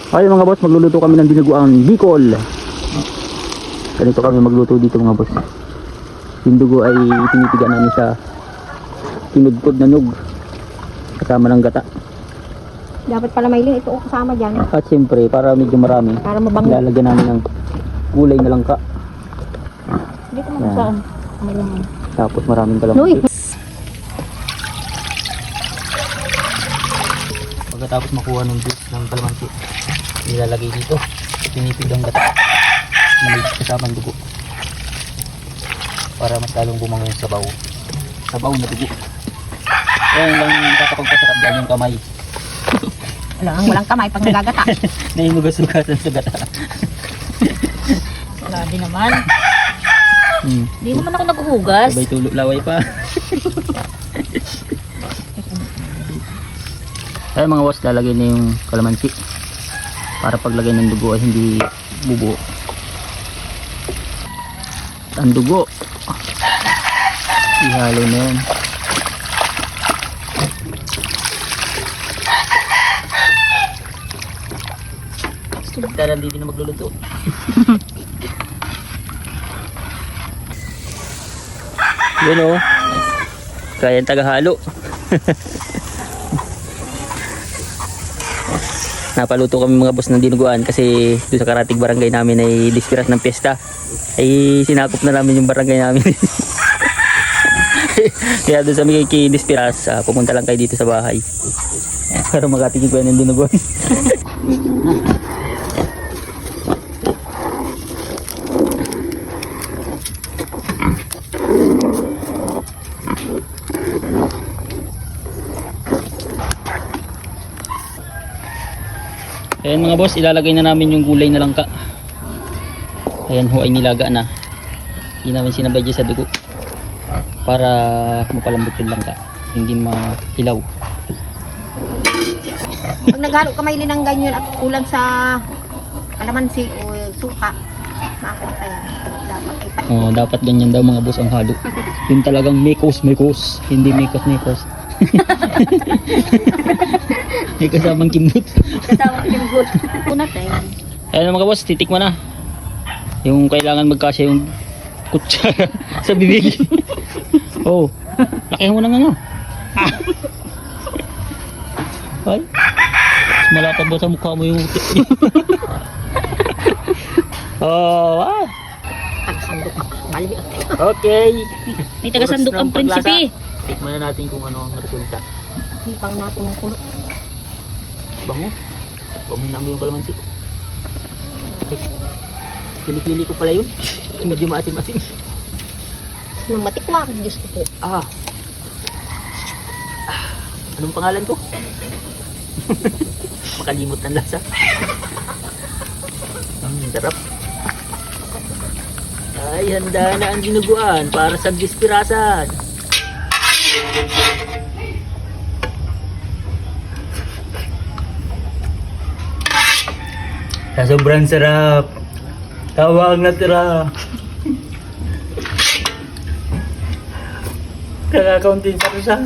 Ay mga boss, magluluto kami ng dinuguang Bicol. Ganito kami magluto dito mga boss. Yung dugo ay tinipiga namin sa tinudtod na nyug kasama ng gata. Dapat pala Maylin ito kasama dyan. At siyempre para medyo marami, Para mabango. lalagyan namin ng gulay na langka. Dito mo Yan. saan? Maylin. Tapos maraming Noy! kalamansi. Pagkatapos makuha ng juice ng kalamansi, nilalagay dito, pinipig ang gata na may kasamang dugo para mas lalong bumango yung sabaw na dugo. Kaya lang nakakapagpasarap dyan yung kamay. Walang kamay pag nagagata. Nainugas-ugasan sa gata. Wala din naman. Hindi naman ako naghuhugas. Sabay tulo laway pa. Kaya mga boss, lalagay na yung kalamansi para paglagay ng dugo ay hindi bubuo. Ang dugo ihalo na yan. Daran dito na magluluto. Yun o, kaya yung tagahalo. Napaluto kami mga boss ng dinuguan kasi doon sa Karatig barangay namin ay dispiras ng piyesta. Ay sinakop na namin yung barangay namin. Kaya doon sa mga dispiras, pumunta lang kayo dito sa bahay para makatigil ko yan ng dinuguan. Ayan mga boss, ilalagay na namin yung gulay na langka. Ayan ho ay nilaga na. Hindi namin sinabay dyan sa dugo para mapalambot yung langka, hindi mahilaw. Pag naghalo ka Maylin ng ganyan at kulang sa kalamansi o suka, makakita yan. Dapat ganyan daw mga boss ang halo. Yung talagang mekos, hindi mekos. May kasamang kimbot. Kasama ko yung good. Kunat eh. Ayan mga boss, titikman na. Yung kailangan magkasya yung kutsara sa bibig. Oh, laki mo na nga. Ay, malapad ba sa mukha mo yung oh, wow. Tagasandok. Maliit. Okay. May tagasandok ang prinsipe. Tikman na natin kung ano ang resulta. Hipang natin ng kulot. Bango. Bango na mo yung kalamansi. Pili-pili ko pala yun. Medyo maasim-asim. Nung matikwa, Diyos ko po. Anong pangalan ko? Makalimot ng lasa. Sarap. Ay, handa na ang dinuguan para sa dispirasan. Sa sobrang sarap. Tawag na tira. Kakakuntin sa